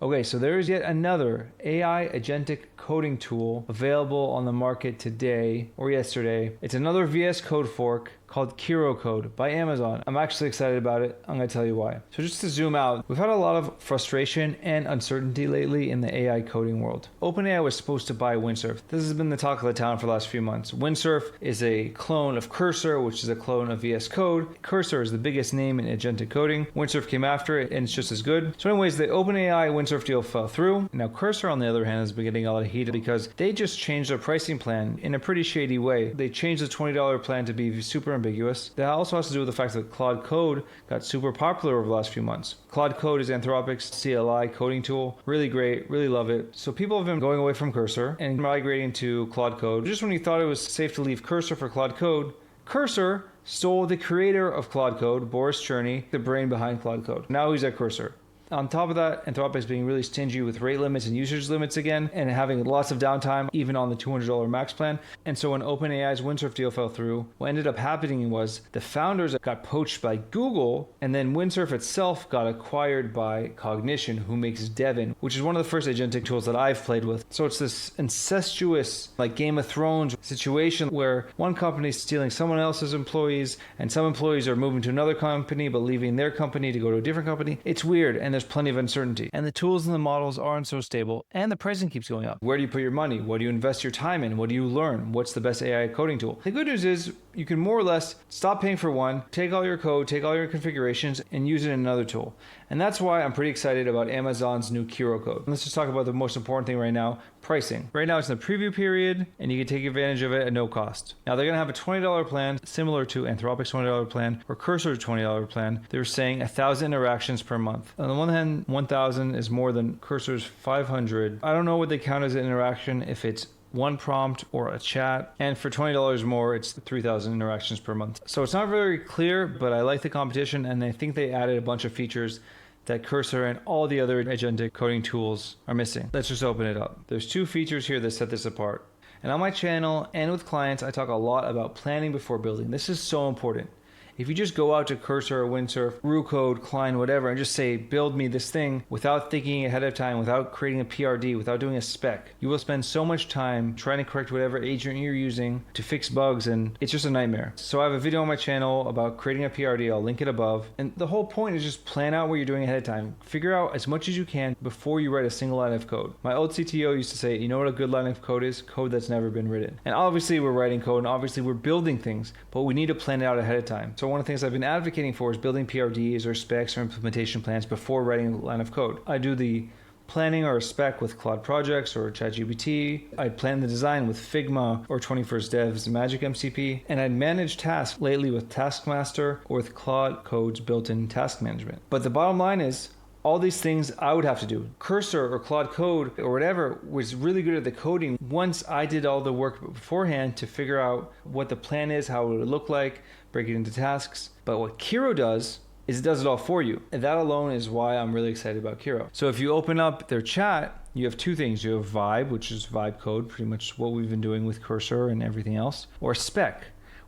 Okay, so there is yet another AI agentic coding tool available on the market today or yesterday. It's another VS Code fork called Kiro Code by Amazon. I'm actually excited about it. I'm going to tell you why. So just to zoom out, we've had a lot of frustration and uncertainty lately in the AI coding world. OpenAI was supposed to buy Windsurf. This has been the talk of the town for the last few months. Windsurf is a clone of Cursor, which is a clone of VS Code. Cursor is the biggest name in agentic coding. Windsurf came after it, and it's just as good. So anyways, the OpenAI Windsurf deal fell through. Now Cursor, on the other hand, has been getting a lot of heat because they just changed their pricing plan in a pretty shady way. They changed the $20 plan to be super ambiguous. That also has to do with the fact that Claude Code got super popular over the last few months. Claude Code is Anthropic's CLI coding tool. Really great, really love it. So people have been going away from Cursor and migrating to Claude Code. Just when you thought it was safe to leave Cursor for Claude Code, Cursor stole the creator of Claude Code, Boris Cherny, the brain behind Claude Code. Now he's at Cursor. On top of that, Anthropic's being really stingy with rate limits and usage limits again, and having lots of downtime, even on the $200 max plan. And so when OpenAI's Windsurf deal fell through, what ended up happening was the founders got poached by Google, and then Windsurf itself got acquired by Cognition, who makes Devin, which is one of the first agentic tools that I've played with. So it's this incestuous, like Game of Thrones situation where one company is stealing someone else's employees, and some employees are moving to another company, but leaving their company to go to a different company. It's weird, and there's plenty of uncertainty. And the tools and the models aren't so stable, and the pricing keeps going up. Where do you put your money? What do you invest your time in? What do you learn? What's the best AI coding tool? The good news is you can more or less stop paying for one, take all your code, take all your configurations, and use it in another tool. And that's why I'm pretty excited about Amazon's new Kiro Code. Let's just talk about the most important thing right now, pricing. Right now it's in the preview period, and you can take advantage of it at no cost. Now they're going to have a $20 plan similar to Anthropic's $20 plan or Cursor's $20 plan. They're saying 1,000 interactions per month. On the one hand, 1,000 is more than Cursor's 500. I don't know what they count as an interaction, if it's one prompt or a chat, and for $20 more it's 3,000 interactions per month. So it's not very clear, but I like the competition, and I think they added a bunch of features that Cursor and all the other agentic coding tools are missing. Let's just open it up. There's two features here that set this apart. And on my channel and with clients, I talk a lot about planning before building. This is so important. If you just go out to Cursor or Windsurf, Code, Klein, whatever, and just say, build me this thing without thinking ahead of time, without creating a PRD, without doing a spec, you will spend so much time trying to correct whatever agent you're using to fix bugs, and it's just a nightmare. So I have a video on my channel about creating a PRD. I'll link it above. And the whole point is just plan out what you're doing ahead of time. Figure out as much as you can before you write a single line of code. My old CTO used to say, you know what a good line of code is? Code that's never been written. And obviously we're writing code, and obviously we're building things, but we need to plan it out ahead of time. So one of the things I've been advocating for is building PRDs or specs or implementation plans before writing a line of code. I do the planning or a spec with Claude Projects or ChatGPT. I'd plan the design with Figma or 21st Dev's Magic MCP. And I'd manage tasks lately with Taskmaster or with Claude Code's built-in task management. But the bottom line is, all these things I would have to do. Cursor or Claude Code or whatever was really good at the coding once I did all the work beforehand to figure out what the plan is, how it would look like, break it into tasks. But what Kiro does is it does it all for you. And that alone is why I'm really excited about Kiro. So if you open up their chat, you have two things. You have Vibe, which is Vibe Code, pretty much what we've been doing with Cursor and everything else, or Spec,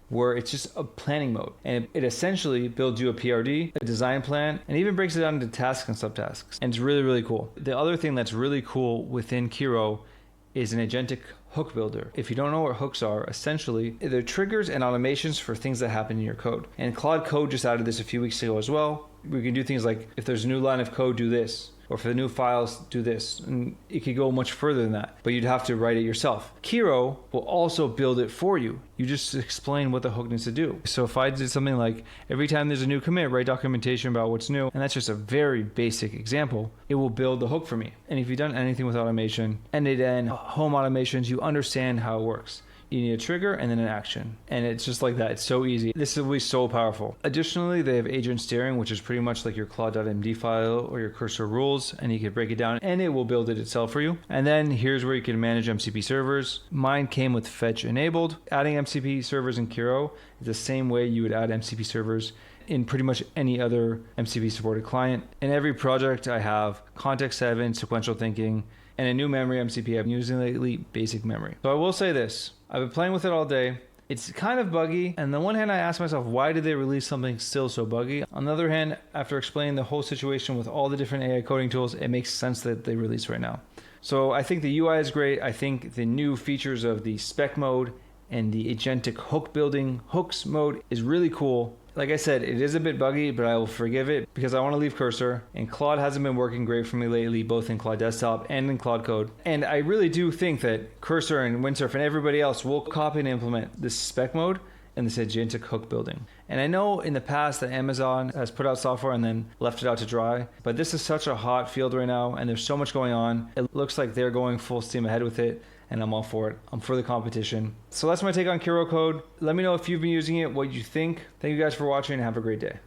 where it's just a planning mode. And it essentially builds you a PRD, a design plan, and even breaks it down into tasks and subtasks. And it's really, really cool. The other thing that's really cool within Kiro is an agentic hook builder. If you don't know what hooks are, essentially, they're triggers and automations for things that happen in your code. And Claude Code just added this a few weeks ago as well. We can do things like, if there's a new line of code, do this. Or for the new files, do this. And it could go much further than that, but you'd have to write it yourself. Kiro will also build it for you. You just explain what the hook needs to do. So if I did something like, every time there's a new commit, write documentation about what's new, and that's just a very basic example, it will build the hook for me. And if you've done anything with automation, end-to-end home automations, you understand how it works. You need a trigger and then an action. And it's just like that. It's so easy. This will be so powerful. Additionally, they have agent steering, which is pretty much like your Claude.md file or your Cursor rules, and you can break it down and it will build it itself for you. And then here's where you can manage MCP servers. Mine came with fetch enabled. Adding MCP servers in Kiro is the same way you would add MCP servers in pretty much any other MCP supported client. In every project I have context 7, sequential thinking, and a new memory MCP I'm using lately, basic memory. So I will say this, I've been playing with it all day. It's kind of buggy. And on the one hand, I ask myself, why did they release something still so buggy? On the other hand, after explaining the whole situation with all the different AI coding tools, it makes sense that they release right now. So I think the UI is great. I think the new features of the spec mode and the agentic hook building hooks mode is really cool. Like I said, it is a bit buggy, but I will forgive it because I want to leave Cursor, and Claude hasn't been working great for me lately, both in Claude Desktop and in Claude Code. And I really do think that Cursor and Windsurf and everybody else will copy and implement this spec mode and this agentic hook building. And I know in the past that Amazon has put out software and then left it out to dry, but this is such a hot field right now and there's so much going on. It looks like they're going full steam ahead with it, and I'm all for it. I'm for the competition. So that's my take on Kiro Code. Let me know if you've been using it, what you think. Thank you guys for watching, and have a great day.